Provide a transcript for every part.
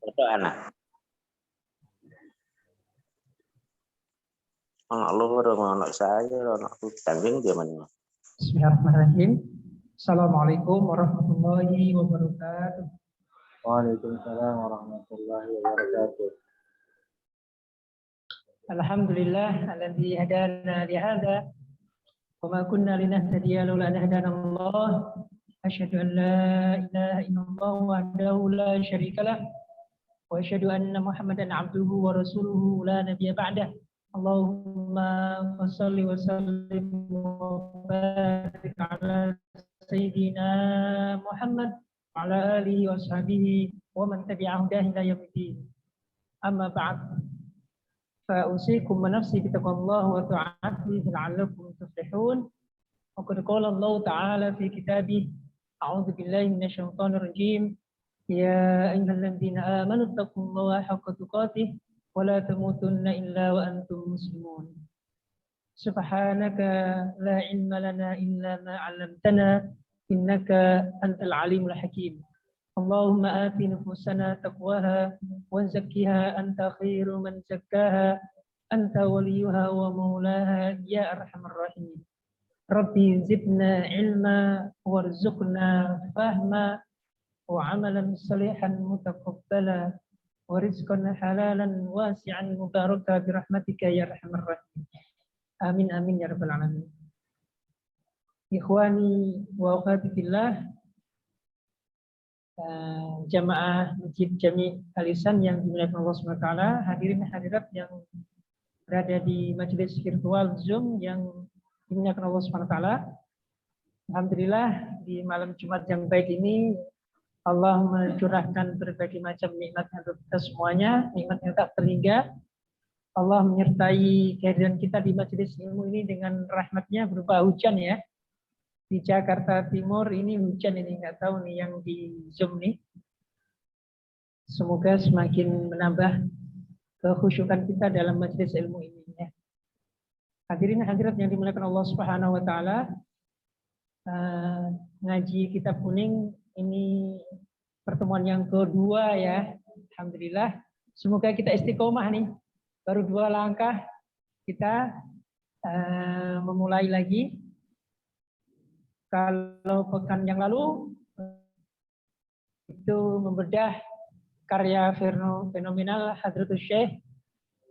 Itu anak. Anak luar, anak saya, anak hutan, dia mana? Bismillahirrahmanirrahim. Assalamualaikum warahmatullahi wabarakatuh. Waalaikumsalam warahmatullahi wabarakatuh. Alhamdulillah alladzi hadana li hadza wa ma kunna linahtadiya laula an hadana Allah. Asyhadu an la ilaha illallah wahdahu la syarika lah wa asyhadu anna Muhammadan abduhu wa rasuluhu la nabiyya ba'dah. Allahumma shalli wa sallim wa barik ala sayyidina Muhammad wa ala alihi wa sahbihi wa man tabi'ahum ila yaumiddin. Amma ba'd. فأوصيكم ونفسي بتقوى الله وطاعته لعلكم تفلحون. وقد قال الله تعالى في كتابه أعوذ بالله من الشيطان الرجيم يا أيها الذين آمنوا اتقوا الله حق تقاته ولا تموتن إلا وأنتم مسلمون. سبحانك لا علم لنا إلا ما علمتنا إنك أنت العليم الحكيم. اللهم آت نفوسنا تقواها وزكها أنت خير من زكاها أنت وليها ومولاها يا أرحم الراحمين. ربي زدنا علما وارزقنا فهما وعملا صالحا متقبلا ورزقا حلالا واسعا مباركا برحمتك يا أرحم الراحمين. آمين آمين يا رب العالمين. Ikhwani wa akhwati fillah, jamaah Masjid Jami Al-Ihsan yang dimuliakan Allah SWT, hadirin hadirat yang berada di majelis virtual Zoom yang dimuliakan Allah SWT. Alhamdulillah di malam Jumat yang baik ini Allah mencurahkan berbagai macam nikmat untuk kita semuanya, nikmat yang tak terhingga. Allah menyertai kehadiran kita di majelis ilmu ini dengan rahmatnya berupa hujan ya. Di Jakarta Timur ini hujan ini, nggak tahu nih yang di Zoom nih. Semoga semakin menambah kekhusyukan kita dalam majelis ilmu ini ya. Hadirin hadirat yang dimuliakan Allah Subhanahu wa taala, ngaji kitab kuning ini pertemuan yang kedua ya. Alhamdulillah. Semoga kita istiqomah nih. Baru 2 langkah kita memulai lagi. Kalau pekan yang lalu itu membedah karya fenomenal Hadratus Syekh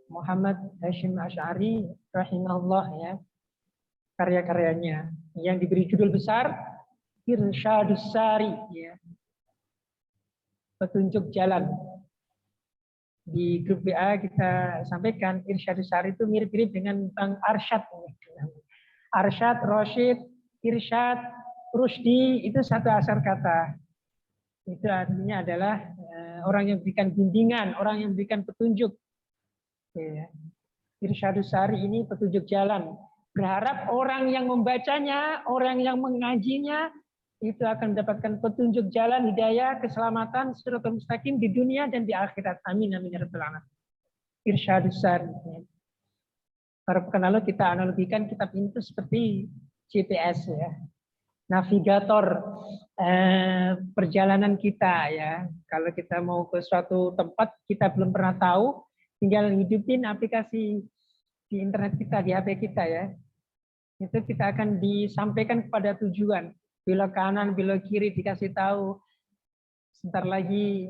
Muhammad Hashim Asy'ari rahimahullah ya. Karya-karyanya yang diberi judul besar Irsyadus Sari ya. Petunjuk jalan. Di grup WA kita sampaikan Irsyadus Sari itu mirip-mirip dengan Bang Arsyad. Arsyad, Rosyid, Irsyad, Rusdi itu satu asal kata. Itu artinya adalah orang yang berikan bimbingan, orang yang berikan petunjuk. Ya. Irsyadus Sari ini petunjuk jalan. Berharap orang yang membacanya, orang yang mengajinya itu akan mendapatkan petunjuk jalan, hidayah, keselamatan, siratal mustaqim di dunia dan di akhirat. Amin amin ya rabbal alamin. Irsyadus Sari. Pada pekan lalu kita analogikan kitab ini seperti GPS ya, navigator perjalanan kita ya. Kalau kita mau ke suatu tempat kita belum pernah tahu, tinggal hidupin aplikasi di internet kita, di HP kita ya. Itu kita akan disampaikan kepada tujuan. Belok kanan, belok kiri dikasih tahu. Sebentar lagi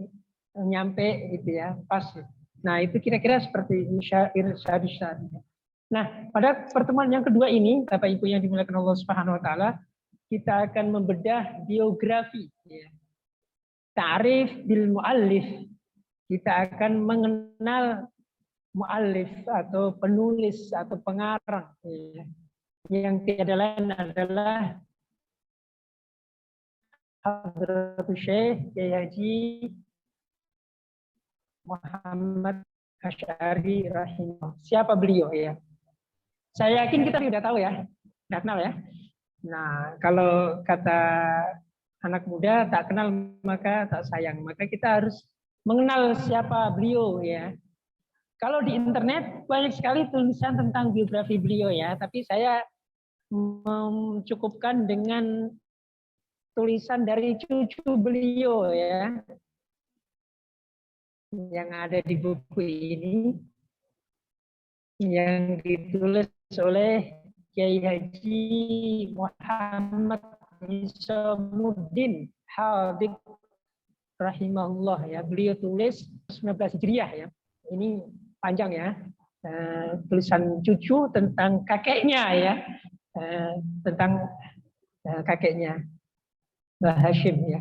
nyampe gitu ya, pas. Nah itu kira-kira seperti Irsyadus Sari. Nah, pada pertemuan yang kedua ini, Bapak Ibu yang dimuliakan Allah Subhanahu wa taala, kita akan membedah biografi ya. Ta'rif bil muallif. Kita akan mengenal muallif atau penulis atau pengarang ya. Yang tiada lain adalah Hadratus Syekh Kyai Haji Muhammad Asy'ari rahimahullah. Siapa beliau ya? Saya yakin kita sudah tahu ya, sudah kenal ya. Nah, kalau kata anak muda tak kenal maka tak sayang, maka kita harus mengenal siapa beliau ya. Kalau di internet banyak sekali tulisan tentang biografi beliau ya, tapi saya mencukupkan dengan tulisan dari cucu beliau ya. yang ada di buku ini yang ditulis oleh Kiai Haji Muhammad Isamuddin Hadiq rahimahullah ya. Beliau tulis 19 Hijriah ya. Ini panjang ya. Tulisan cucu tentang kakeknya ya. Tentang kakeknya Mbah Hashim ya.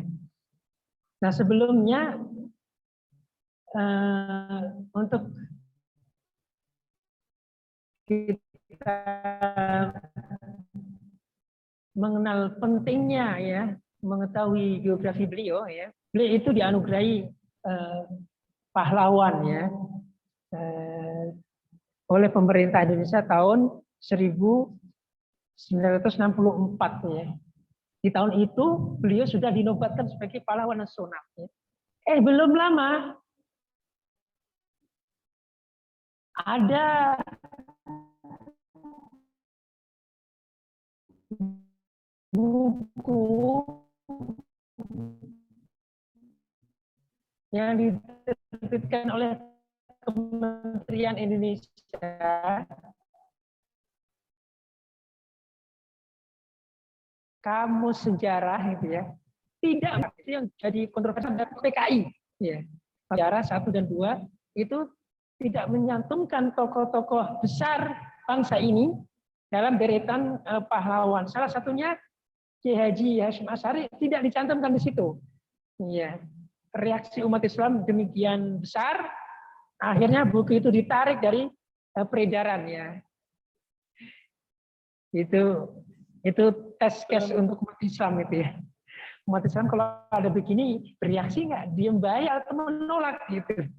Nah, sebelumnya untuk kita mengenal pentingnya ya, mengetahui biografi beliau ya. Beliau itu dianugerahi pahlawan ya oleh pemerintah Indonesia tahun 1964 ya. Di tahun itu beliau sudah dinobatkan sebagai pahlawan nasional ya. Belum lama ada buku yang diterbitkan oleh Kementerian Indonesia, Kamus Sejarah gitu ya, tidak, itu yang jadi kontroversi dari PKI ya. Sejarah 1 dan 2 itu tidak menyantumkan tokoh-tokoh besar bangsa ini dalam deretan pahlawan. Salah satunya Kiai Haji Hasyim Asy'ari tidak dicantumkan di situ. Ya. Reaksi umat Islam demikian besar, akhirnya buku itu ditarik dari peredaran ya. Itu tes case untuk umat Islam itu ya. Umat Islam kalau ada begini bereaksi nggak, diem baik atau menolak gitu.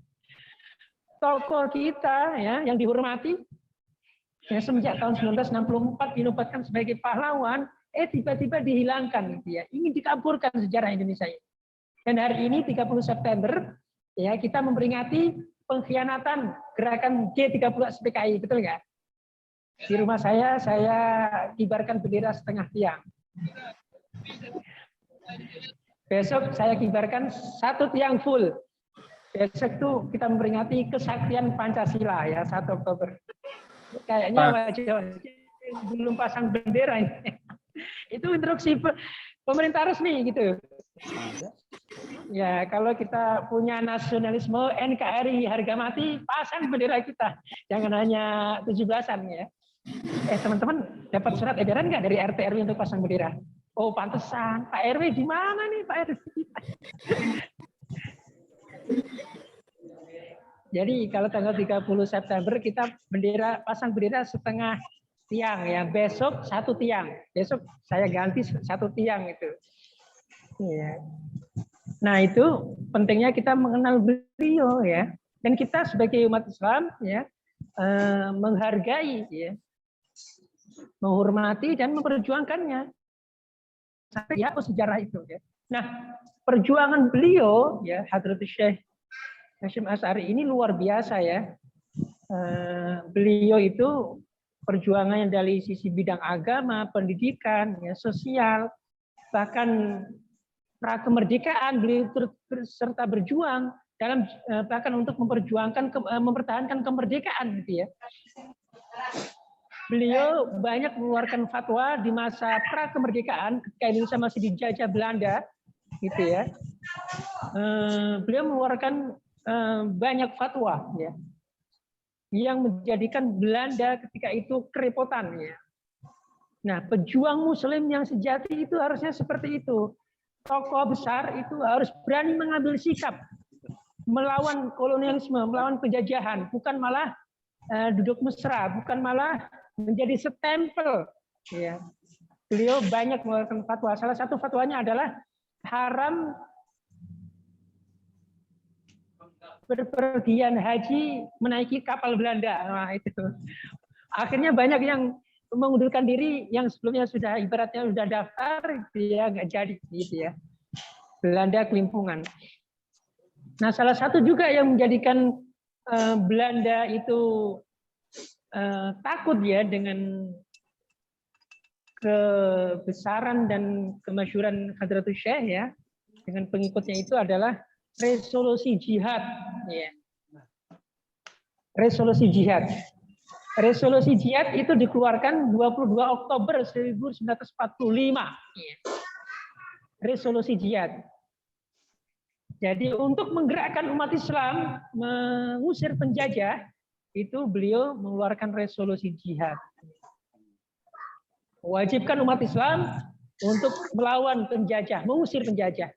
Tokoh kita ya yang dihormati ya, semenjak tahun 1964 dinobatkan sebagai pahlawan, tiba-tiba dihilangkan gitu ya. Ingin dikaburkan sejarah Indonesia ini. Dan hari ini 30 September ya kita memperingati pengkhianatan gerakan G30 SPKI, betul nggak? Di rumah saya kibarkan bendera setengah tiang. Besok saya kibarkan 1 tiang full. Besok tuh kita memperingati kesaktian Pancasila ya 1 Oktober. Kayaknya wajah belum pasang bendera ini. Itu instruksi pemerintah resmi gitu. Ya, kalau kita punya nasionalisme NKRI harga mati, pasang bendera kita. Jangan hanya 17-an ya. Teman-teman dapat surat edaran nggak dari RT RW untuk pasang bendera? Oh, pantesan. Pak RW di mana nih Pak RW? Jadi kalau tanggal 30 September kita pasang bendera setengah tiang ya. Besok 1 tiang. Besok saya ganti 1 tiang itu. Ya. Nah, itu pentingnya kita mengenal beliau ya. Dan kita sebagai umat Islam ya menghargai ya, menghormati dan memperjuangkannya. Sampai ya sejarah itu ya. Nah, perjuangan beliau ya Hadratus Syekh Hasyim Asy'ari ini luar biasa ya. Beliau itu perjuangannya dari sisi bidang agama, pendidikan, ya, sosial, bahkan pra-kemerdekaan beliau serta berjuang dalam bahkan untuk mempertahankan kemerdekaan gitu ya. Beliau banyak mengeluarkan fatwa di masa pra-kemerdekaan ketika Indonesia masih dijajah Belanda gitu ya. Beliau mengeluarkan banyak fatwa ya yang menjadikan Belanda ketika itu kerepotan ya. Nah, pejuang muslim yang sejati itu harusnya seperti itu. Tokoh besar itu harus berani mengambil sikap melawan kolonialisme, melawan penjajahan, bukan malah duduk mesra, bukan malah menjadi setempel ya. Beliau banyak mengeluarkan fatwa. Salah satu fatwanya adalah haram berpergian haji menaiki kapal Belanda. Nah, itu. Akhirnya banyak yang mengundurkan diri yang sebelumnya sudah ibaratnya sudah daftar, dia nggak jadi gitu ya. Belanda kelimpungan. Nah, salah satu juga yang menjadikan Belanda itu takut ya dengan kebesaran dan kemasyhuran Hadratus Syekh ya, dengan pengikutnya itu adalah resolusi jihad. Ya. Resolusi jihad. Resolusi jihad itu dikeluarkan 22 Oktober 1945. Ya. Resolusi jihad. Jadi untuk menggerakkan umat Islam mengusir penjajah, itu beliau mengeluarkan resolusi jihad. Mewajibkan umat Islam untuk melawan penjajah, mengusir penjajah.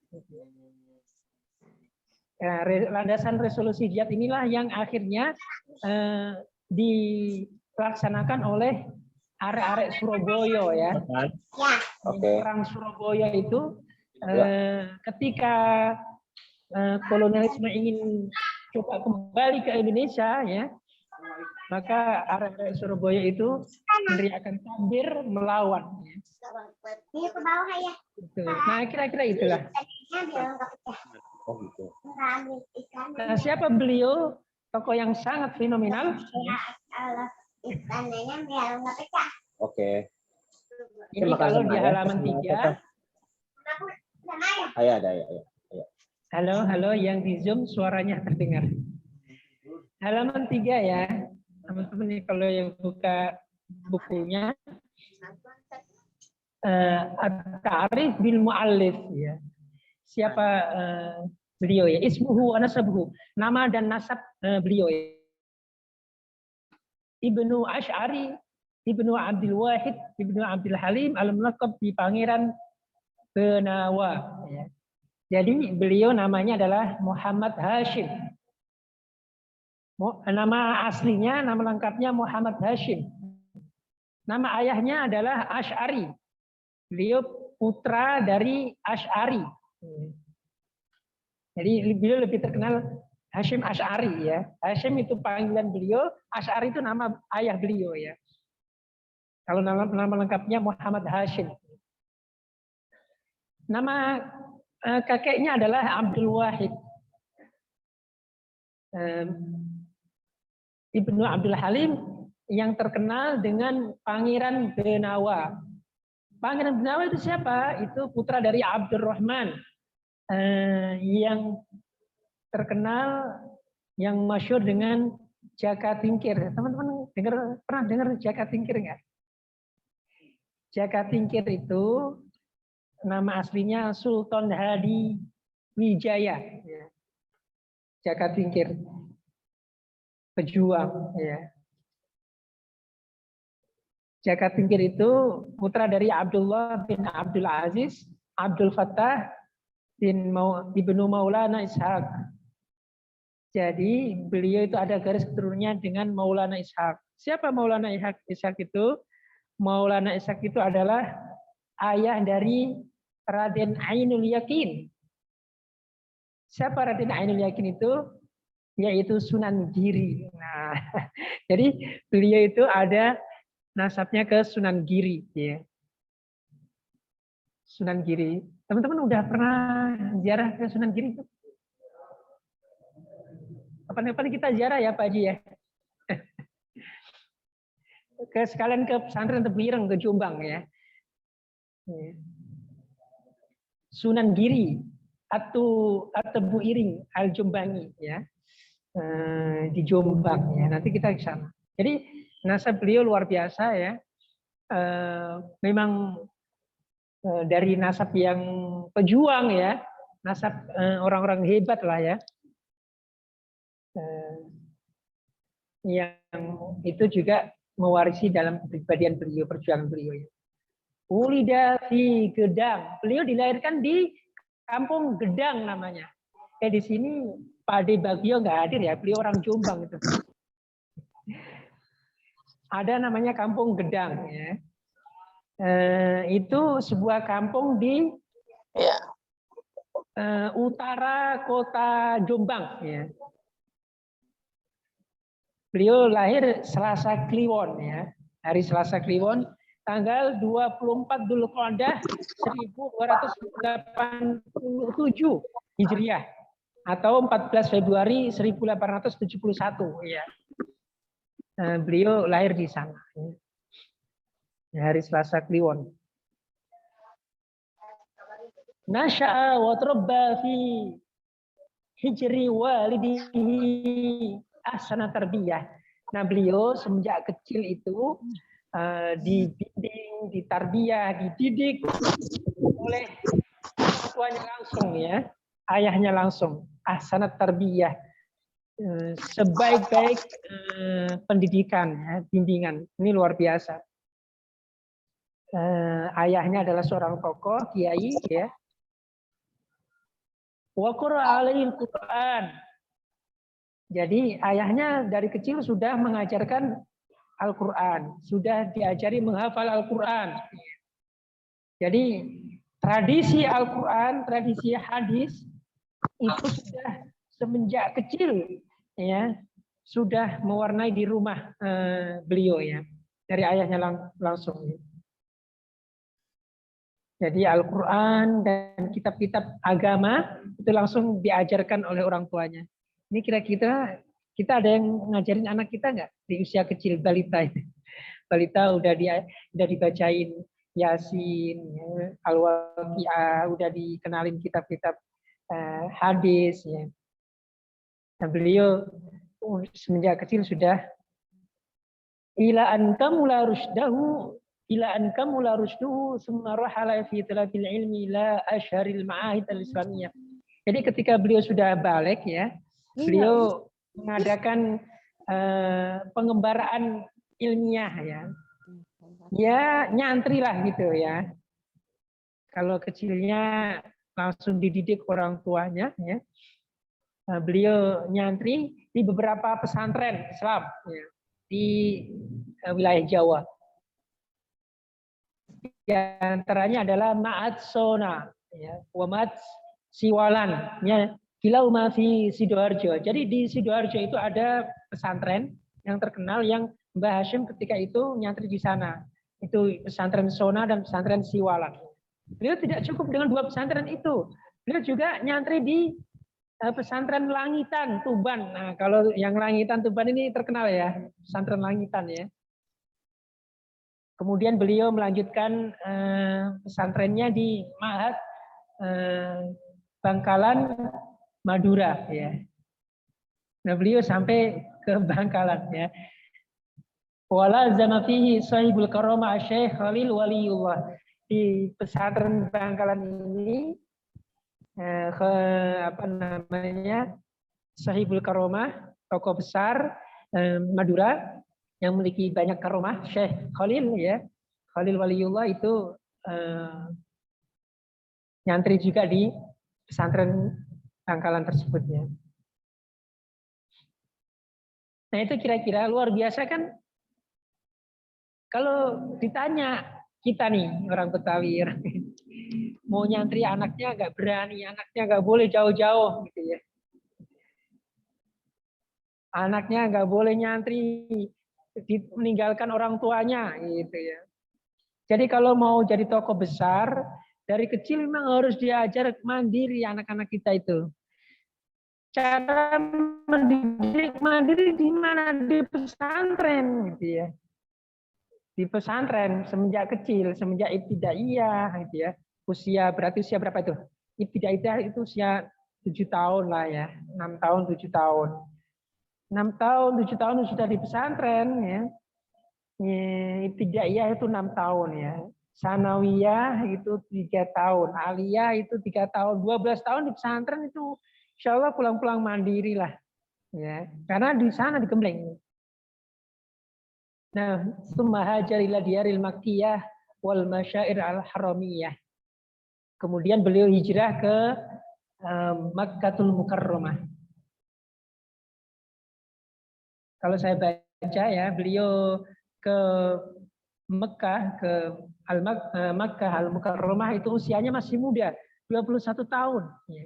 Nah, landasan resolusi jihad inilah yang akhirnya dilaksanakan oleh arek-arek Surabaya ya. Oke. Perang Surabaya itu ketika kolonialisme ingin coba kembali ke Indonesia ya, maka arek-arek Surabaya itu meneriakkan takbir melawan. Ya. Nah kira-kira itulah. Oh gitu. Nah, siapa beliau? Tokoh yang sangat fenomenal. Oke. Ini kalau di halaman 3. Ayo, ayo. Halo, yang di Zoom suaranya terdengar. Halaman 3 ya. Teman-teman nih kalau yang buka bukunya At-Ta'rif bil Mu'allif ya. Siapa beliau ya? Ismuhu wa nasabuhu. Nama dan nasab beliau ya. Ibnu Asy'ari, Ibnu Abdul Wahid, Ibnu Abdul Halim al-Mulaqab di Pangeran Benawa ya. Jadi beliau namanya adalah Muhammad Hashim. Nama aslinya, nama lengkapnya Muhammad Hashim. Nama ayahnya adalah Asy'ari. Beliau putra dari Asy'ari. Jadi beliau lebih terkenal Hashim Asy'ari ya. Hashim itu panggilan beliau, Asy'ari itu nama ayah beliau ya. Kalau nama lengkapnya Muhammad Hashim. Nama kakeknya adalah Abdul Wahid. Ibnu Abdul Halim yang terkenal dengan Pangeran Benawa. Pangeran Benawa itu siapa? Itu putra dari Abdurrahman yang terkenal, yang masyhur dengan Jaka Tingkir. Teman-teman pernah dengar Jaka Tingkir nggak? Jaka Tingkir itu nama aslinya Sultan Hadi Wijaya. Jaka Tingkir, pejuang. Ya. Jaka Tingkir itu putra dari Abdullah bin Abdul Aziz, Abdul Fattah bin Ibnu Maulana Ishaq. Jadi beliau itu ada garis keturunannya dengan Maulana Ishaq. Siapa Maulana Ishaq itu? Maulana Ishaq itu adalah ayah dari Raden Ainul Yakin. Siapa Raden Ainul Yakin itu? Yaitu Sunan Giri. Nah, jadi beliau itu ada nasabnya ke Sunan Giri. Ya. Sunan Giri. Teman-teman udah pernah ziarah ke Sunan Giri? Kapan-kapan kita ziarah ya Pak Haji ya. Sekalian ke pesantren Tebireng ke Jombang ya. Sunan Giri atau Bu Iring Al Jombangi ya. Di Jombang ya. Nanti kita ke sana. Jadi nasab beliau luar biasa ya. Memang dari nasab yang pejuang ya. Nasab orang-orang hebat lah ya. Yang itu juga mewarisi dalam kepribadian beliau, perjuangan beliau. Ulida fi Gedang. Beliau dilahirkan di Kampung Gedang namanya. Di sini Pak Ade Bagio nggak hadir ya, beliau orang Jombang itu. Ada namanya Kampung Gedang ya. Itu sebuah kampung di utara kota Jombang ya. Beliau lahir Selasa Kliwon ya. Hari Selasa Kliwon tanggal 24 Dzulqa'dah 1287 Hijriah atau 14 Februari 1871 ya. Beliau lahir di sana. Ya. Hari Selasa Kliwon. Nasya'a wa tarabba fi hijri walidihi ahsana tarbiyah. Nah, beliau semenjak kecil itu dibimbing, ditarbiyah, dididik oleh orang tuanya langsung ya, ayahnya langsung. Ahsanat tarbiyah, sebaik-baik pendidikan, ya, bimbingan. Ini luar biasa. Ayahnya adalah seorang tokoh, kiai, ya. Wa qara alaihil Qur'an. Jadi ayahnya dari kecil sudah mengajarkan Al-Quran, sudah diajari menghafal Al-Quran. Jadi tradisi Al-Quran, tradisi hadis itu sudah semenjak kecil ya sudah mewarnai di rumah beliau ya dari ayahnya langsung. Jadi Al-Quran dan kitab-kitab agama itu langsung diajarkan oleh orang tuanya. Ini kira-kira kita ada yang ngajarin anak kita nggak di usia kecil balita itu? Balita udah dibacain Yasin, ya, Al-Waqiah, udah dikenalin kitab-kitab hadis. Ya. Nah, beliau semenjak kecil sudah ila an kamula rusydahu ila an kamula rusyduhu summa rahala fi talabil ilmi ila asyharil ma'ahid al-islamiyah. Jadi ketika beliau sudah balik ya, beliau mengadakan pengembaraan ilmiah ya. Ya nyantri lah gitu ya. Kalau kecilnya langsung dididik orang tuanya ya. Beliau nyantri di beberapa pesantren Islam ya, di wilayah Jawa. Di antaranya adalah Ma'at Sona ya, wa Ma'at Siwalan ya. Kilau fi Sidoarjo. Jadi di Sidoarjo itu ada pesantren yang terkenal yang Mbah Hashim ketika itu nyantri di sana. Itu pesantren Sona dan pesantren Siwalan. Beliau tidak cukup dengan dua pesantren itu. Beliau juga nyantri di pesantren Langitan Tuban. Nah, kalau yang Langitan Tuban ini terkenal ya, pesantren Langitan ya. Kemudian beliau melanjutkan pesantrennya di Ma'had Bangkalan Madura ya. Nah, beliau sampai ke Bangkalan ya. Wala zama fihi sahibul karamah Syekh Khalil Waliullah. Di pesantren Bangkalan ini sahibul karamah, tokoh besar Madura yang memiliki banyak karomah, Syekh Khalil ya. Khalil Waliullah itu nyantri juga di pesantren Bangkalan tersebut ya. Nah itu kira-kira luar biasa kan. Kalau ditanya kita nih orang Betawi mau nyantri anaknya nggak berani, anaknya nggak boleh jauh-jauh gitu ya. Anaknya nggak boleh nyantri, meninggalkan orang tuanya gitu ya. Jadi kalau mau jadi tokoh besar dari kecil memang harus diajar mandiri anak-anak kita itu. Cara mendidik mandiri di mana? Di pesantren gitu ya. Di pesantren semenjak kecil, semenjak ibtidaiyah gitu ya. Usia berarti usia berapa itu? Ibtidaiyah itu usia 7 tahun lah ya, 6 tahun 7 tahun. 6 tahun 7 tahun sudah di pesantren ya. Ibtidaiyah itu 6 tahun ya. Sanawiyah itu 3 tahun, aliyah itu 3 tahun, 12 tahun di pesantren itu insya Allah pulang-pulang mandiri lah. Ya, karena di sana di Gembleng. Nah, summa hajar ila diyaril makkiyah wal masyair al haramiyah. Kemudian beliau hijrah ke Makkatul Mukarramah. Kalau saya baca ya, beliau ke Mekah, ke Makkah Al Mukarramah itu usianya masih muda, 21 tahun. Ya.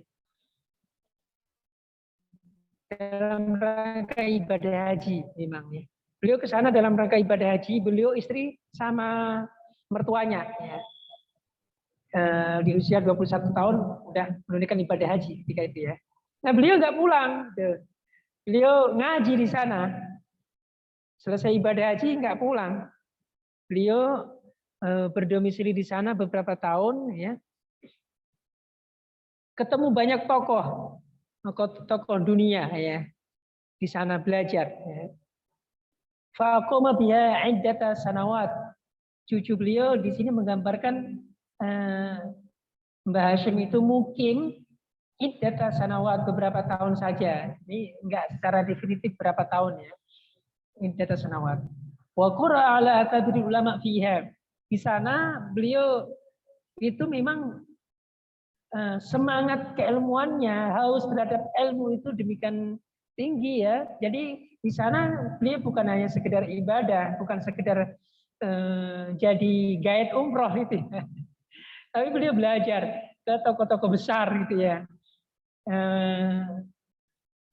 Dalam rangka ibadah haji memang ya. Beliau ke sana dalam rangka ibadah haji, beliau istri sama mertuanya ya. Di usia 21 tahun udah menunaikan ibadah haji ketika itu ya. Nah, beliau nggak pulang. Beliau ngaji di sana. Selesai ibadah haji nggak pulang. Beliau berdomisili di sana beberapa tahun ya. Ketemu banyak tokoh tokoh dunia ya. Di sana belajar ya. Faqama biha 'iddata sanawat. Cucu beliau di sini menggambarkan Mbah Hashim itu mukim iddata sanawat, beberapa tahun saja. Ini enggak secara definitif berapa tahun ya. Iddata sanawat. Wa qura ala akabiri ulama fiha. Di sana beliau itu memang semangat keilmuannya, haus terhadap ilmu itu demikian tinggi ya. Jadi di sana beliau bukan hanya sekedar ibadah, bukan sekedar jadi guide umroh itu, tapi beliau belajar ke tokoh-tokoh besar gitu ya,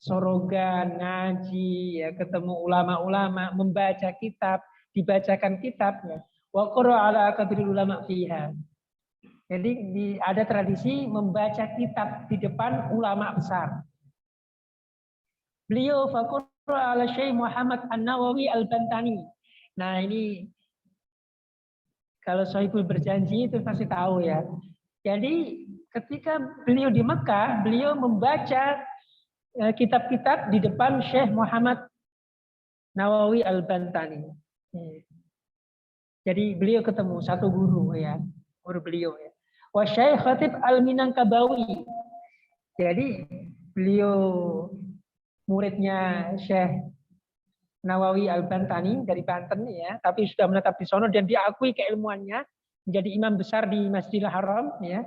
sorogan, ngaji, ya, ketemu ulama-ulama, membaca kitab, dibacakan kitabnya. Wa qara ala akabiri ulama fiha. Jadi ada tradisi membaca kitab di depan ulama besar. Beliau faqara ala Syekh Muhammad An-Nawawi Al-Bantani. Nah ini kalau Sohibul berjanji itu pasti tahu ya. Jadi ketika beliau di Mekah, beliau membaca kitab-kitab di depan Syekh Muhammad Nawawi Al-Bantani. Jadi beliau ketemu satu guru ya, guru beliau ya. Wa Syekh Khatib Al-Minangkabawi. Jadi beliau muridnya Syekh Nawawi Al-Bantani dari Banten ya, tapi sudah menetap di sono dan diakui keilmuannya menjadi imam besar di Masjidil Haram ya.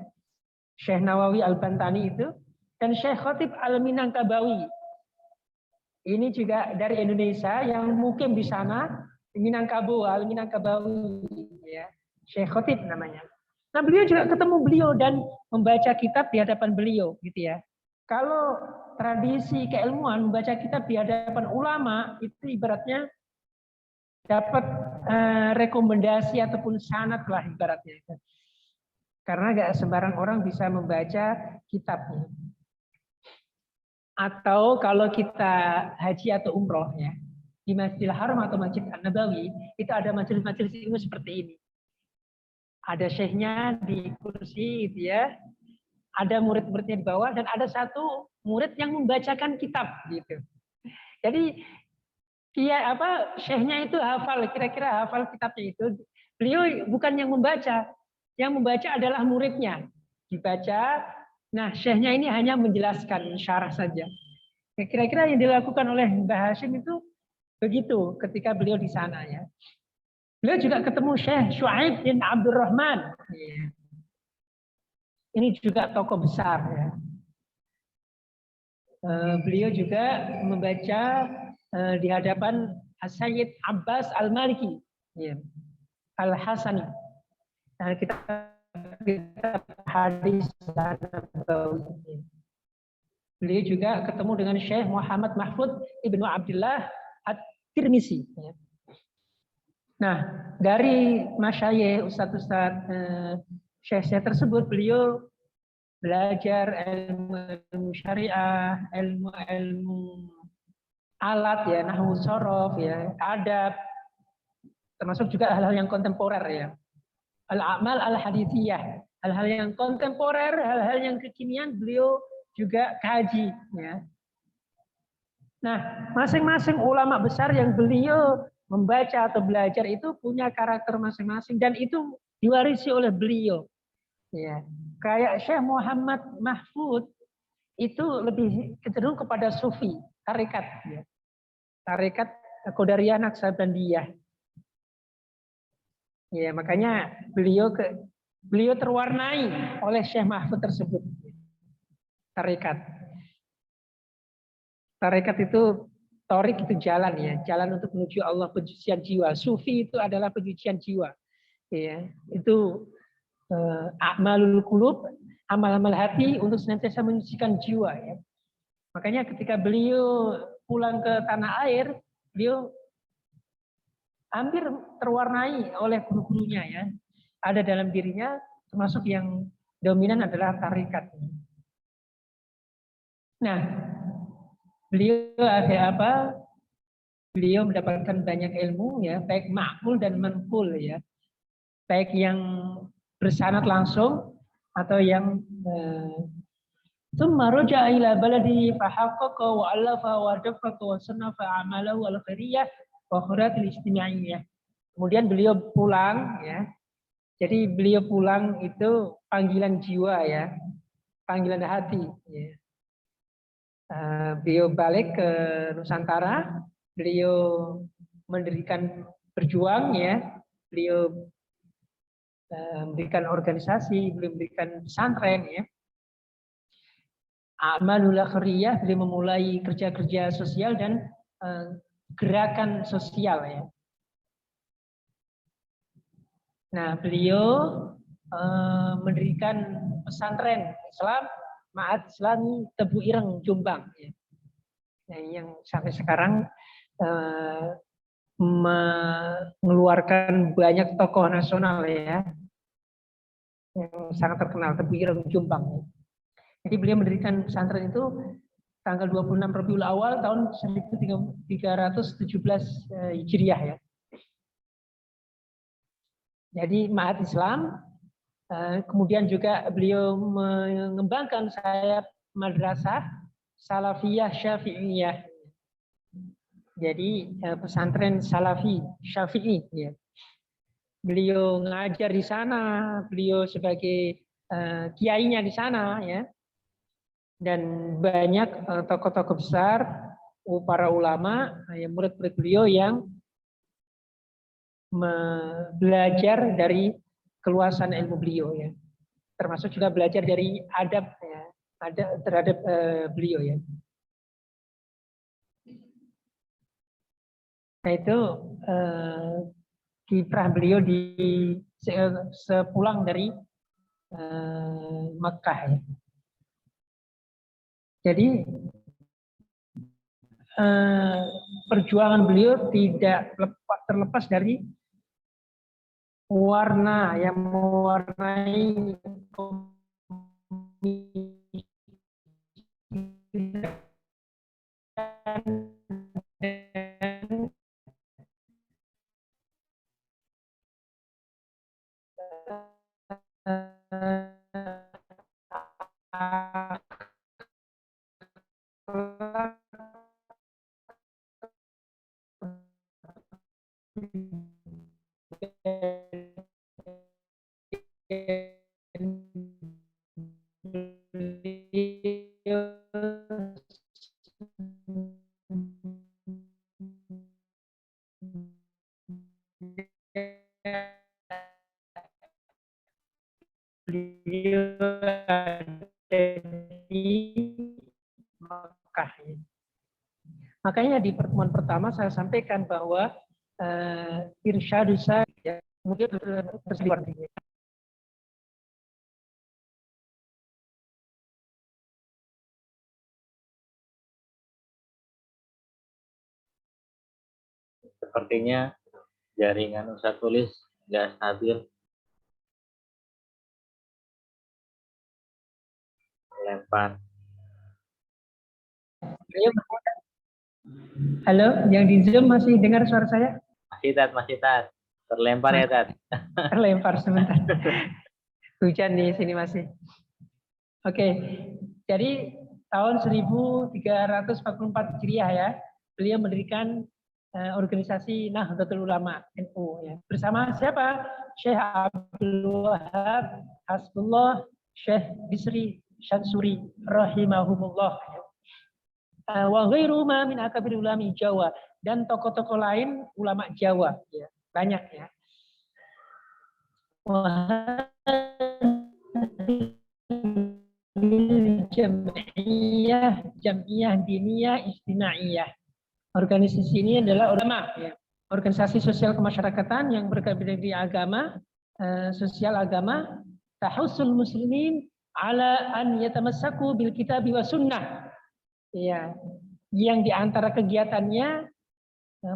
Syekh Nawawi Al-Bantani itu dan Syekh Khatib Al-Minangkabawi. Ini juga dari Indonesia yang mukim di sana, Minangkabau, Al-Minangkabawi ya. Syekh Khatib namanya. Nah, beliau juga ketemu beliau dan membaca kitab di hadapan beliau gitu ya. Kalau tradisi keilmuan membaca kitab di hadapan ulama itu ibaratnya dapat rekomendasi ataupun sanad lah ibaratnya. Karena gak sembarang orang bisa membaca kitabnya. Atau kalau kita haji atau umroh ya, di Masjidil Haram atau Masjid An-Nabawi itu ada majelis-majelis ilmu seperti ini. Ada syekhnya di kursi gitu ya. Ada murid-muridnya di bawah dan ada satu murid yang membacakan kitab gitu. Jadi syekhnya itu hafal, kira-kira hafal kitabnya itu. Beliau bukan yang membaca adalah muridnya. Dibaca, nah syekhnya ini hanya menjelaskan syarah saja. Kira-kira yang dilakukan oleh Mbah Hashim itu begitu ketika beliau di sana ya. Beliau juga ketemu Syekh Syuaib bin Abdurrahman. Ini juga tokoh besar ya. Beliau juga membaca di hadapan Sayyid Abbas Al-Maliki, ya. Al-Hasani. Nah, kita hadis. Beliau juga ketemu dengan Syekh Muhammad Mahfud Ibnu Abdullah At-Tirmizi. Ya. Nah, dari masyayikh ustadz-ustadz syekh tersebut beliau belajar ilmu syariah, ilmu alat ya, nahwu sorof ya, adab, termasuk juga hal-hal yang kontemporer ya, al-amal al-hadithiyah, hal-hal yang kontemporer, hal-hal yang kekinian beliau juga kaji ya. Nah, masing-masing ulama besar yang beliau membaca atau belajar itu punya karakter masing-masing dan itu diwarisi oleh beliau. Ya, kayak Syekh Muhammad Mahfud itu lebih cenderung kepada sufi, tarekat, ya. Tarekat Qadariyah Naqsabandiyah. Ya, makanya beliau terwarnai oleh Syekh Mahfud tersebut. Tarekat itu torik itu jalan ya, jalan untuk menuju Allah, pencucian jiwa. Sufi itu adalah pencucian jiwa. Ya, itu a'malul qulub, amal-amal hati untuk senantiasa menyucikan jiwa ya. Makanya ketika beliau pulang ke tanah air, beliau hampir terwarnai oleh guru-gurunya ya. Ada dalam dirinya termasuk yang dominan adalah tarekat. Nah, beliau ada apa? Beliau mendapatkan banyak ilmu ya, baik ma'qul dan manqul ya. Baik yang bersanad langsung atau yang Thumma raja'a ila baladihi fahaqqaqa wa 'allafa wa daffaqa wa sannafa a'malahu al-khairiyah wa khuratil ijtima'iyyah. Kemudian beliau pulang ya. Jadi beliau pulang itu panggilan jiwa ya, panggilan hati ya. Beliau balik ke Nusantara, beliau mendirikan berjuang ya, beliau mendirikan organisasi, beliau mendirikan pesantren ya. Amalul khairiyah, beliau memulai kerja-kerja sosial dan gerakan sosial ya. Nah, beliau mendirikan pesantren Islam Ma'had Islami Tebu Ireng Jombang ya. Nah, yang sampai sekarang mengeluarkan banyak tokoh nasional ya yang sangat terkenal, Tebu Ireng Jombang ya. Jadi beliau mendirikan pesantren itu tanggal 26 Rabiul Awal tahun 1317 Hijriah ya. Jadi Ma'had Islam, kemudian juga beliau mengembangkan sayap madrasah Salafiyah Syafi'iyah. Jadi pesantren Salafi Syafi'i ya. Beliau ngajar di sana, beliau sebagai kiainya di sana ya. Dan banyak tokoh-tokoh besar, para ulama, murid-murid beliau yang belajar dari keluasan ilmu beliau ya. Termasuk juga belajar dari adab ya, terhadap beliau ya. Nah itu kiprah beliau di sepulang dari Makkah ya. Jadi perjuangan beliau tidak terlepas dari warna yang mewarnai beliau di Makkah. Makanya di pertemuan pertama saya sampaikan bahwa irsyadus ya, kemudian tersebar. Sepertinya jaringan Ustaz Tulis nggak stabil. Lempar. Halo, yang di Zoom masih dengar suara saya? Masih Tat. Terlempar ya Tat. Terlempar sebentar. Hujan di sini masih. Oke, jadi tahun 1344 Hijriah ya, beliau mendirikan organisasi Nahdlatul Ulama NU ya. Bersama siapa? Syekh Abdul Wahab Hasbullah, Syekh Bisri Syansuri rahimahumullah. Wa ghairu ma min akabir ulami Jawa, dan tokoh-tokoh lain ulama Jawa ya, banyak ya. Jam'iyah diniyah ijtimaiyah. Organisasi ini adalah ulama ya. Organisasi sosial kemasyarakatan yang berkaitan dengan agama, sosial agama, tahussul muslimin ala an yatamassaku bil kitabi wa sunnah. Ya, yang diantara kegiatannya,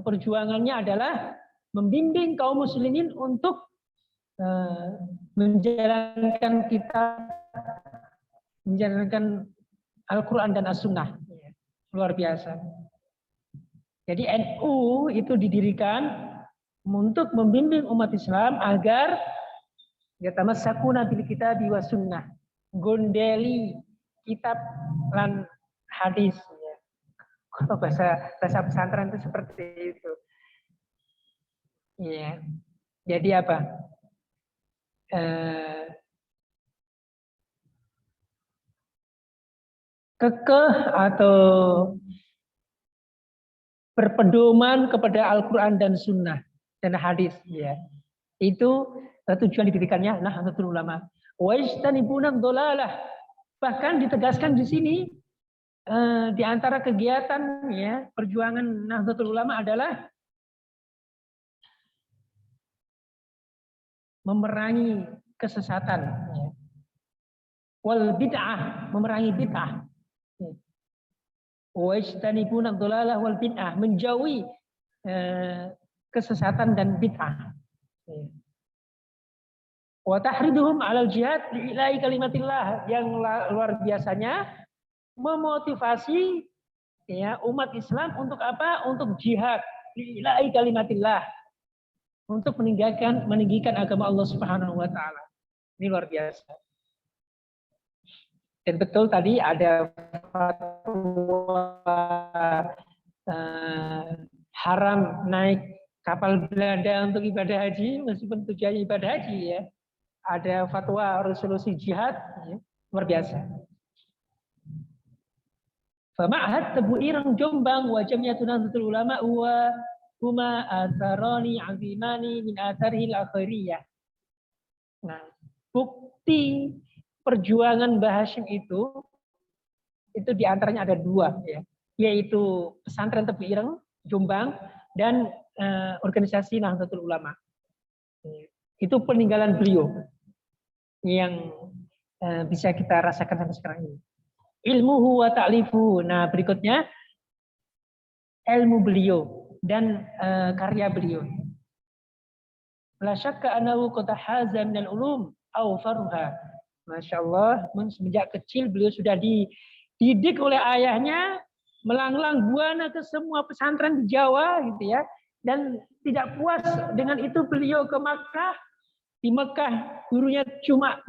perjuangannya adalah membimbing kaum muslimin untuk menjalankan Al-Quran dan As-Sunnah. Luar biasa. Jadi NU itu didirikan untuk membimbing umat Islam agar yatamassakuna bil kitabi wa sunnah, gondeli kitab lan hadis. Ya. Kalau bahasa pesantren itu seperti itu. Ya. Jadi apa? Kekeh atau berpedoman kepada Al-Quran dan Sunnah dan hadis. Ya. Itu tujuan didirikannya Nahdlatul Ulama. Wajtanibuna dhalalah. Bahkan ditegaskan di sini di antara kegiatan ya perjuangan Nahdlatul Ulama adalah memerangi kesesatan, ya. Wal bid'ah, memerangi bid'ah. Wajtanibuna dhalalah wal bid'ah, menjauhi kesesatan dan bid'ah. Wa tahriduhum 'alal jihad li'ila'i kalimatillah, yang luar biasanya memotivasi ya umat Islam untuk apa? Untuk jihad li'ila'i kalimatillah, untuk meninggikan agama Allah Subhanahu wa taala. Ini luar biasa. Dan betul tadi ada fatwa haram naik kapal Belanda untuk ibadah haji, meskipun tujuannya ibadah haji ya. Ada fatwa resolusi jihad, ya, luar biasa. Fama'had Tebu Ireng Jombang wa Jam'iyatun Nahdlatul Ulama wa huma atharani 'azimani min atharihil akhiriyah. Nah, bukti perjuangan Mbah Hashim itu diantaranya ada dua, ya, yaitu pesantren Tebu Ireng Jombang dan organisasi Nahdlatul Ulama. Itu peninggalan beliau yang bisa kita rasakan sampai sekarang ini. Ilmuhu wa ta'lifuhu. Nah, berikutnya ilmu beliau dan karya beliau. La syakka annahu qad haza minal ulum aw farha. Masya Allah, semenjak kecil beliau sudah dididik oleh ayahnya melanglang buana ke semua pesantren di Jawa gitu ya. Dan tidak puas dengan itu beliau ke Makkah. Di Mekah gurunya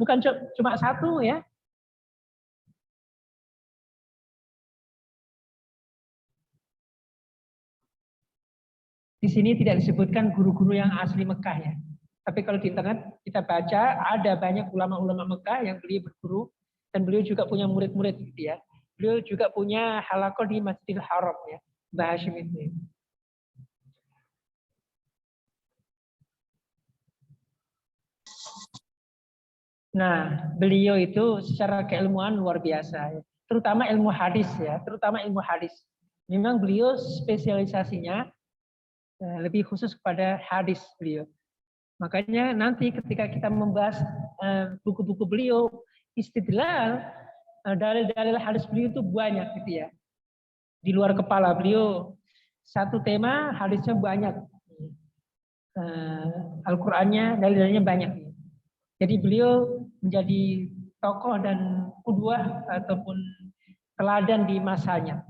bukan cuma satu ya. Di sini tidak disebutkan guru-guru yang asli Mekah ya. Tapi kalau di internet kita baca ada banyak ulama-ulama Mekah yang beliau berguru dan beliau juga punya murid-murid gitu ya. Beliau juga punya halaqah di Masjidil Haram ya, Mbah Hashim itu. Nah, beliau itu secara keilmuan luar biasa, ya. Terutama ilmu hadis ya, terutama ilmu hadis. Memang beliau spesialisasinya lebih khusus kepada hadis beliau. Makanya nanti ketika kita membahas buku-buku beliau, istidlal, dalil-dalil hadis beliau itu banyak gitu ya. Di luar kepala beliau satu tema hadisnya banyak, Al-Qur'annya dalil-dalilnya banyak. Jadi beliau menjadi tokoh dan qudwah ataupun teladan di masanya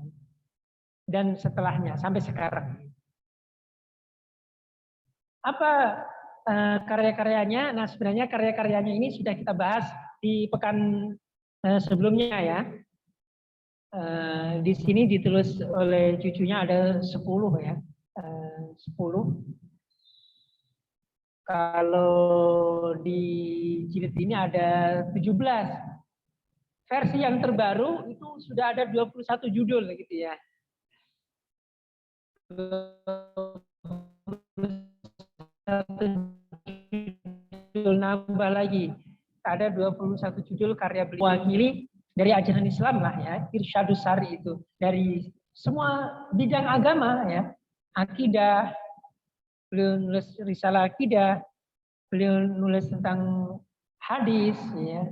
dan setelahnya sampai sekarang. Apa karya-karyanya? Nah, sebenarnya karya-karyanya ini sudah kita bahas di pekan sebelumnya ya. Di sini ditulis oleh cucunya ada 10 ya. 10. Kalau di jilid ini ada 17. Versi yang terbaru itu sudah ada 21 judul gitu ya. 21 judul nambah lagi. Ada 21 judul karya beliau mewakili dari ajaran Islam lah ya. Irsyadus Sari itu dari semua bidang agama ya. Akidah, beliau nulis risalah akidah, beliau nulis tentang hadis, ya.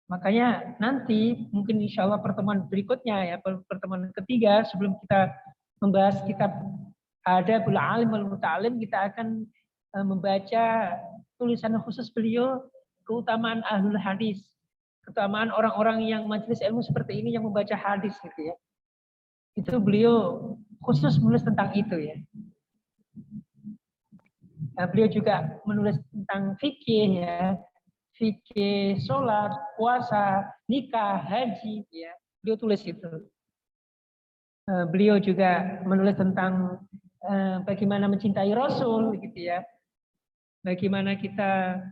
Makanya nanti mungkin insya Allah pertemuan berikutnya ya, pertemuan ketiga sebelum kita membahas kitab Adabul Alim wal Muta'alim, kita akan membaca tulisan khusus beliau, keutamaan ahlul hadis, keutamaan orang-orang yang majelis ilmu seperti ini yang membaca hadis gitu ya. Itu beliau khusus menulis tentang itu ya. Beliau juga menulis tentang fikih ya, fikih, sholat, puasa, nikah, haji, ya. Beliau tulis itu. Beliau juga menulis tentang bagaimana mencintai Rasul, gitu ya. Bagaimana kita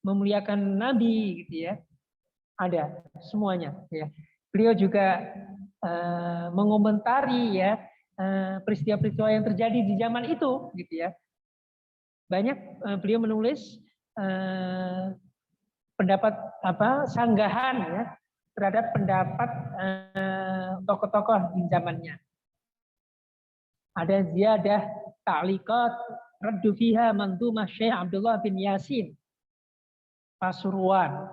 memuliakan Nabi, gitu ya. Ada semuanya, ya. Beliau juga mengomentari ya peristiwa-peristiwa yang terjadi di zaman itu, gitu ya. Banyak beliau menulis pendapat sanggahan ya terhadap pendapat tokoh-tokoh di zamannya. Ada ziyadah ta'liqat raddu fiha mandumah Syekh Abdullah bin Yasin Pasuruan.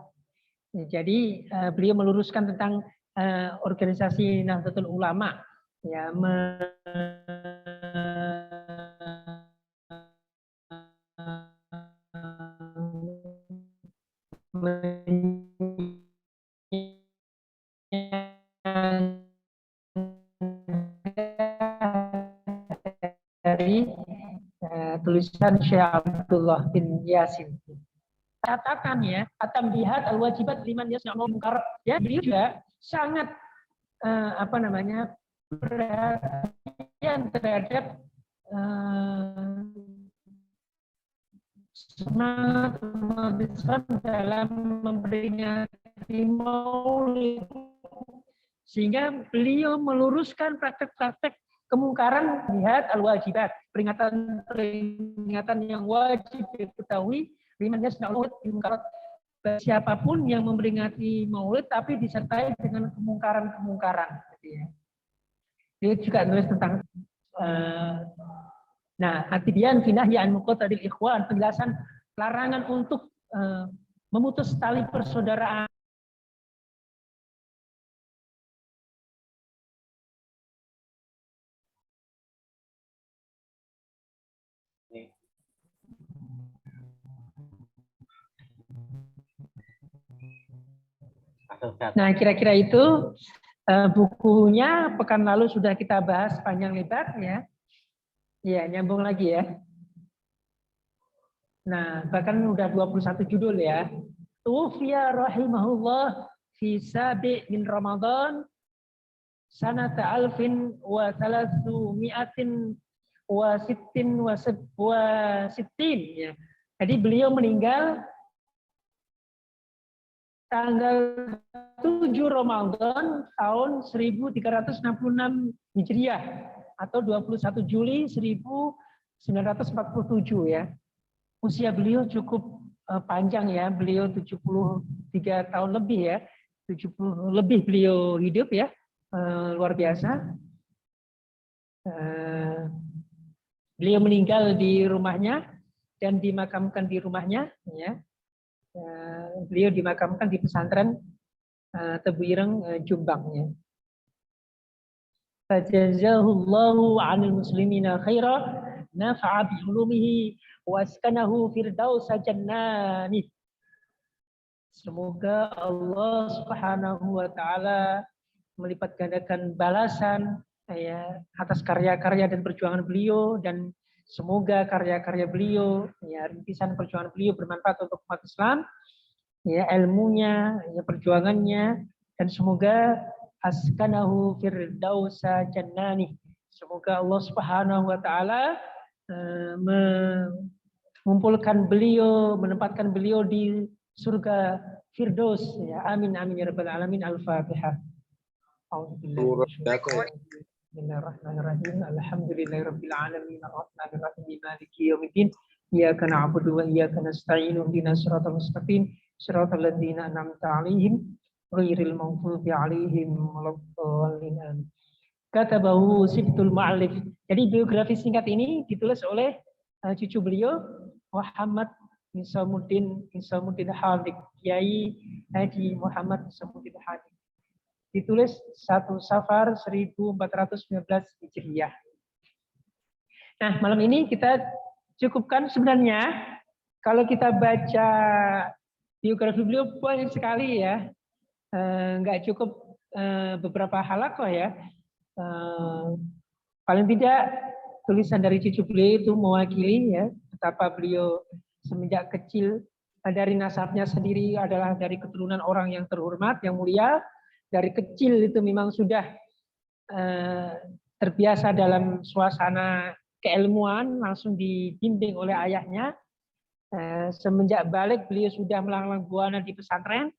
Jadi beliau meluruskan tentang organisasi Nahdlatul Ulama ya dari tulisan Syekh Abdullah bin Yasin. Catatan ya, at-tambihat al-wajibat liman yasna'u munkar. Ya, beliau juga sangat perhatian terhadap semangat umat Islam dalam memperingati Maulid, sehingga beliau meluruskan praktek-praktek kemungkaran jihad al-wajibat, peringatan yang wajib diketahui liman yasna'u munkar, siapapun yang memperingati Maulid tapi disertai dengan kemungkaran-kemungkaran. Dia juga nulis tentang at-tibyan fi nahyi an muqatadil ikhwan, penjelasan larangan untuk memutus tali persaudaraan. Nah, kira-kira itu bukunya pekan lalu sudah kita bahas panjang lebar ya. Ya, nyambung lagi ya. Nah, bahkan udah 21 judul ya. Tufiya rahimahullah fi sabi' min Ramadan sanata alfin wa thalathu mi'atin wa sittin wa sittin ya. Jadi beliau meninggal tanggal 7 Ramadan tahun 1366 Hijriah atau 21 Juli 1947 ya. Usia beliau cukup panjang ya, beliau 73 tahun lebih ya, 70 lebih beliau hidup ya, luar biasa. Beliau meninggal di rumahnya dan dimakamkan di rumahnya ya. Beliau dimakamkan di pesantren Tebu Ireng, Jombang ya. Fajazahullahu 'anil muslimina khaira nafa'a bi ulumihi wa askanahu firdausa jannani. Semoga Allah Subhanahu wa taala melipat gandakan balasan ya atas karya-karya dan perjuangan beliau, dan semoga karya-karya beliau ya rintisan perjuangan beliau bermanfaat untuk umat Islam ya, ilmunya ya perjuangannya, dan semoga askanahu firdausa jannani. Semoga Allah Subhanahu wa taala mengumpulkan beliau, menempatkan beliau di surga Firdaus ya. Amin amin ya rabbal alamin. Al-Fatihah. Bismillahirrahmanirrahim. Alhamdulillahirabbil alamin arrahmanir rahim maliki yaumiddin. Iyyaka na'budu wa iyyaka nasta'in. Ihdinas siratal mustaqim siratal ladzina an'amta 'alaihim ghairil maghdubi 'alaihim waladdallin. Katabahu Sibtul Mu'allif. Jadi biografi singkat ini ditulis oleh cucu beliau Muhammad Isamuddin Hadiq, Kiai Haji Muhammad Isamuddin Hadiq. Ditulis 1 Safar 1419 Hijriah. Nah, malam ini kita cukupkan sebenarnya. Kalau kita baca biografi beliau banyak sekali ya. Nggak cukup beberapa halaqah ya. Paling tidak tulisan dari cucu beliau itu mewakili ya betapa beliau semenjak kecil dari nasabnya sendiri adalah dari keturunan orang yang terhormat, yang mulia. Dari kecil itu memang sudah terbiasa dalam suasana keilmuan, langsung dibimbing oleh ayahnya. Semenjak balik beliau sudah melanglang buana di pesantren.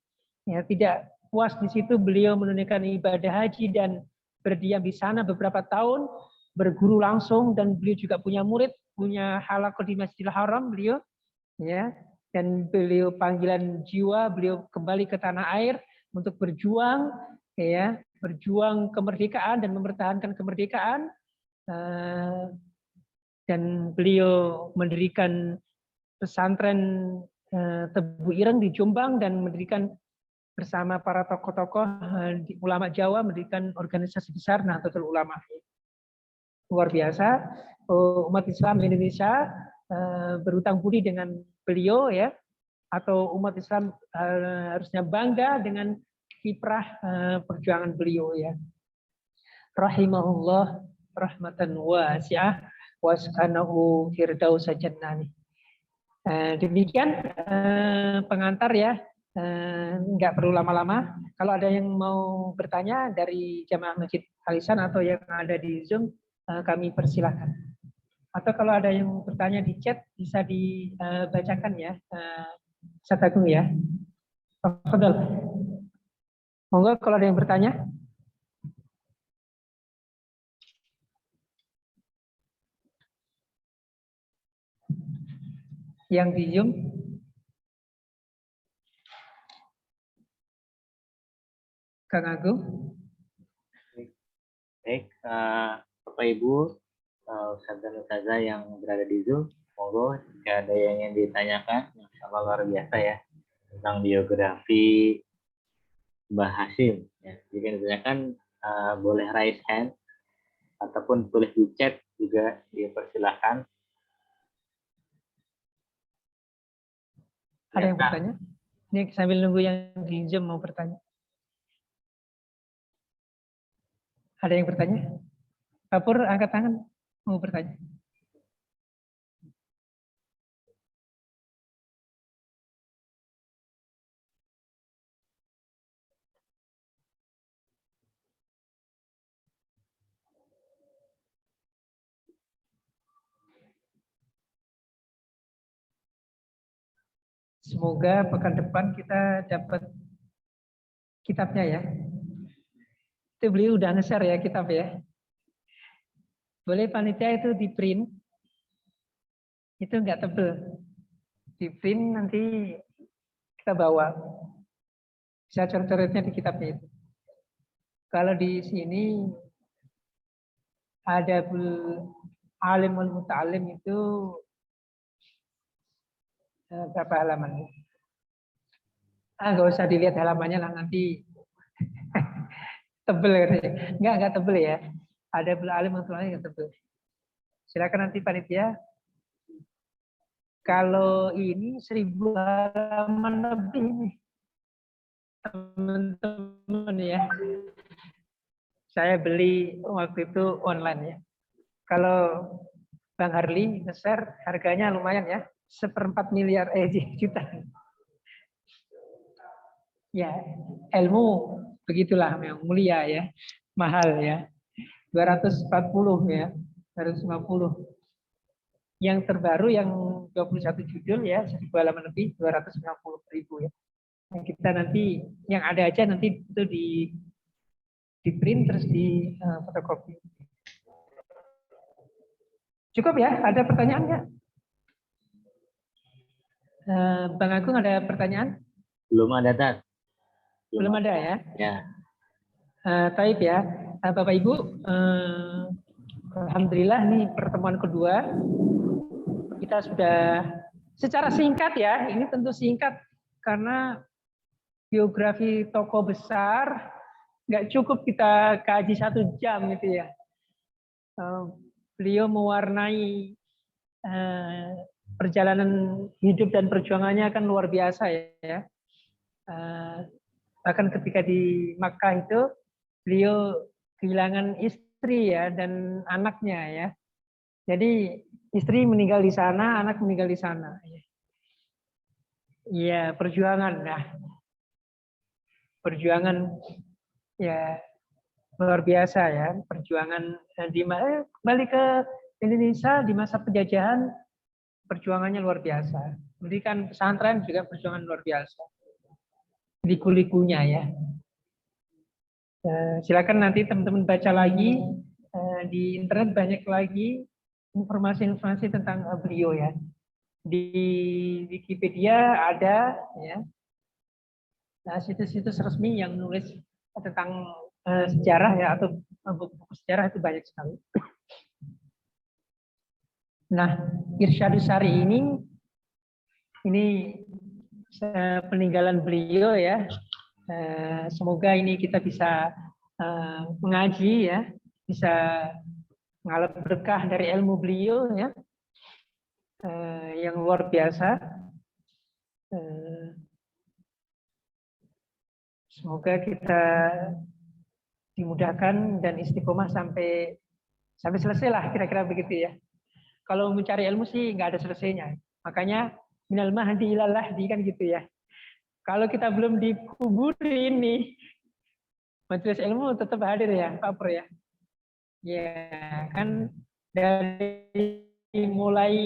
Ya, tidak puas di situ, beliau menunaikan ibadah haji dan berdiam di sana beberapa tahun, berguru langsung, dan beliau juga punya murid, punya halaqah di Masjidil Haram beliau, ya. Dan beliau panggilan jiwa, beliau kembali ke tanah air untuk berjuang, ya, berjuang kemerdekaan dan mempertahankan kemerdekaan. Dan beliau mendirikan pesantren Tebu Ireng di Jombang dan mendirikan bersama para tokoh-tokoh ulama Jawa, mendirikan organisasi besar Nahdlatul Ulama. Luar biasa, umat Islam Indonesia berutang budi dengan beliau, ya, atau umat Islam harusnya bangga dengan kiprah perjuangan beliau, ya. Rahimahullah rahmatan wasi'ah waskanahu firdausa jannani. Demikian pengantar, ya, nggak perlu lama-lama. Kalau ada yang mau bertanya dari jamaah Masjid Al-Ihsan atau yang ada di Zoom, kami persilahkan. Atau kalau ada yang bertanya di chat bisa dibacakan, ya, Ustaz Agung, ya. Tafadhol. Monggo kalau ada yang bertanya. Yang di Zoom. Kang Agung. Baik, Bapak Ibu, Ustaz dan Ustazah yang berada di Zoom, monggo jika ada yang ingin ditanyakan, sama luar biasa, ya, tentang biografi Mbah Hashim. Ya, jika ditanyakan boleh raise hand ataupun tulis di chat juga dipersilahkan. Ada yang bertanya? Ini sambil nunggu yang di Zoom mau bertanya. Ada yang bertanya? Kapur, angkat tangan, mau bertanya. Semoga pekan depan kita dapat kitabnya, ya. Itu beliau udah nge-share, ya, kitab, ya. Boleh panitia itu di print. Itu enggak tebel. Di print nanti kita bawa. Bisa coret-coretnya di kitabnya itu. Kalau di sini ada alimul muta'alim itu berapa halaman? Nggak usah dilihat halamannya lah, nanti tebel katanya. Enggak tebel, ya. Ada alim muta'alim yang tebel. Silakan nanti panitia. Kalau ini 1000 halaman lebih nih, teman-teman, ya. Saya beli waktu itu online, ya. Kalau Bang Harli nge-share harganya lumayan, ya, 1/4 miliar juta. Ya, ilmu begitulah, yang mulia, ya, mahal, ya. 240, ya, 250. Yang terbaru yang 21 judul, ya, 1000 halaman lebih, 250.000, ya. Yang kita nanti yang ada aja nanti itu di print terus di fotokopi. Cukup, ya? Ada pertanyaan nggak? Bang Agung ada pertanyaan? Belum ada, Tat. Belum ada, ya? Ya. Taib, ya. Bapak Ibu, alhamdulillah nih pertemuan kedua. Kita sudah secara singkat, ya. Ini tentu singkat karena biografi tokoh besar nggak cukup kita kaji 1 jam, gitu, ya. Beliau mewarnai perjalanan hidup dan perjuangannya kan luar biasa, ya. Bahkan ketika di Makkah itu beliau kehilangan istri, ya, dan anaknya, ya. Jadi istri meninggal di sana, anak meninggal di sana. Ya. Iya, perjuangan. Nah, perjuangan ya luar biasa ya. Perjuangan kembali ke Indonesia di masa penjajahan, perjuangannya luar biasa. Pendidikan pesantren juga perjuangan luar biasa. Liku-likunya ya. Silakan nanti teman-teman baca lagi di internet, banyak lagi informasi-informasi tentang beliau ya. Di Wikipedia ada ya. Nah, situs-situs resmi yang menulis tentang sejarah ya, atau buku sejarah itu banyak sekali. Nah, Irsyadus Sari ini peninggalan beliau ya. Semoga ini kita bisa mengaji ya, bisa mengalami berkah dari ilmu beliau ya, yang luar biasa. Semoga kita dimudahkan dan istiqomah sampai selesai lah, kira-kira begitu ya. Kalau mencari ilmu sih nggak ada selesainya. Makanya minal mahdi ilal lahdi kan gitu ya. Kalau kita belum dikuburin nih, majelis ilmu tetap hadir ya, Pak Pro ya. Ya kan dari mulai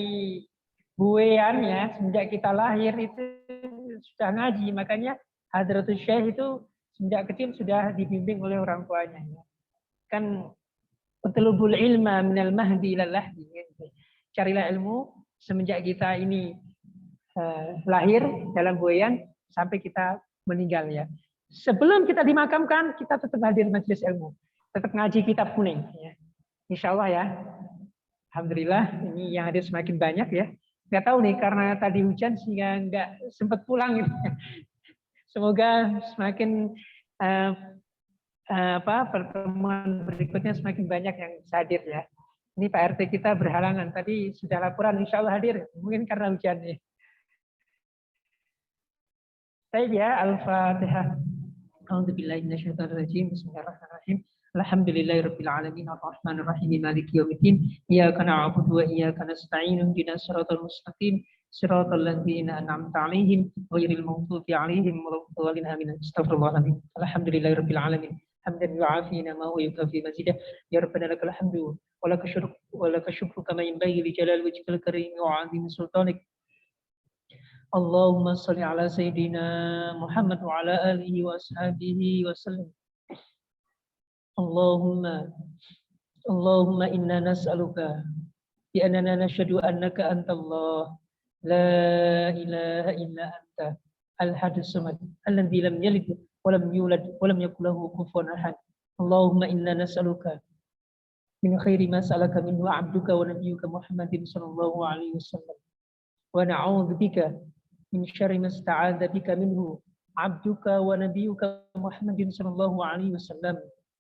buean ya, sejak kita lahir itu sudah ngaji. Makanya Hadratus Syekh itu sejak kecil sudah dibimbing oleh orang tuanya. Ya. Kan utlubul ilma minal mahdi ilal lahdi. Carilah ilmu semenjak kita ini lahir dalam buayan sampai kita meninggal ya. Sebelum kita dimakamkan, kita tetap hadir majelis ilmu, tetap ngaji kitab kuning ya. Insya Allah ya. Alhamdulillah ini yang hadir semakin banyak ya. Nggak tahu nih karena tadi hujan sehingga nggak sempat pulang gitu. Semoga semakin pertemuan berikutnya semakin banyak yang hadir ya. Ini Pak RT kita berhalangan. Tadi sudah laporan, insya Allah hadir. Mungkin karena hujan ya. Baik ya, Al-Fatihah. A'udzubillahi minasyaitonirrajim. Bismillahirrahmanirrahim. Alhamdulillahirabbil alamin arrahmanir rahim maliki yaumiddin. Iyyaka na'budu wa iyyaka nasta'in. Ihdinas siratal mustaqim. Siratal ladzina an'amta 'alaihim ghairil maghdubi 'alaihim waladdallin. Amin. Astaghfirullahaladzim. Alhamdulillahirabbil alamin. Hamdan yu'afina ma huwa yukafi mazidah. Ya Rabbana lakal hamdu wa lakal syukru kama yanbaghi li jalali wajhikal karim wa 'azimi sultanik. Allahumma salli ala Sayyidina Muhammad wa ala alihi wa ashabihi wa sallam. Allahumma inna nas'aluka bi annana nashhadu annaka antallah la ilaha illa anta al-hadus samad alladzi lam yalid wa lam yulad wa lam yakul lahu kufuwan ahad. Allahumma inna nas'aluka min khairi ma sa'alaka minhu 'abduka wa nabiyyuka Muhammadin sallallahu alaihi wasallam. Wa na'udzu bika min syarri ma sta'adza bika minhu 'abduka wa nabiyyuka Muhammadin sallallahu alaihi wasallam.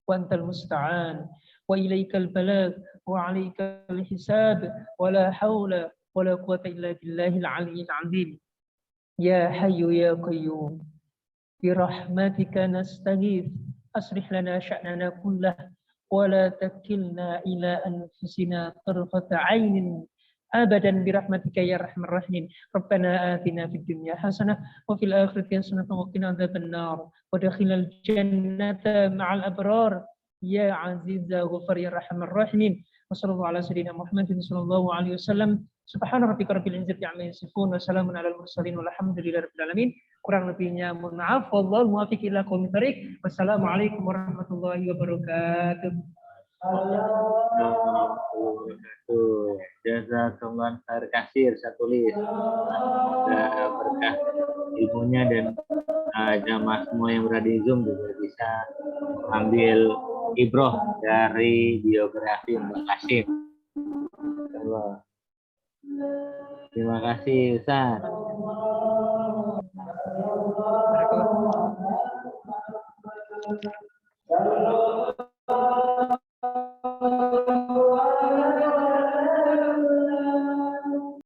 Wa antal musta'an wa ilaikal balagh wa 'alaikal hisab wa la haula wa la quwwata illa billahil 'aliyyil 'azim. Ya hayyu ya qayyum bi rahmatika nastaghith aslih lana sya'nana kullah wa la takilna ila anfusina tarfata 'ainin abadan bi rahmatika ya arhamar rahimin. Rabbana atina fid dunya hasanah wa fil akhirati hasanah wa qina adzabannar wa adkhilnal jannata ma'al abrar ya aziz ya ghafar ya arhamar rahimin. Wa sallallahu ala sayyidina Muhammadin sallallahu alaihi wasallam. Subhana rabbika rabbil izzati amma yasifun wa salamun alal mursalin walhamdulillahi rabbil alamin. Kurang lebihnya mohon maaf. Wallahu muwaffiq ila aqwamit thoriq. Wassalamualaikum warahmatullahi wabarakatuh. Jazakallahu khair kasir, saya tulis. Berkah ilmunya dan jamaah semua yang berada di Zoom juga bisa mengambil ibroh dari biografi Mbah Kasim. Terima kasih Ustaz.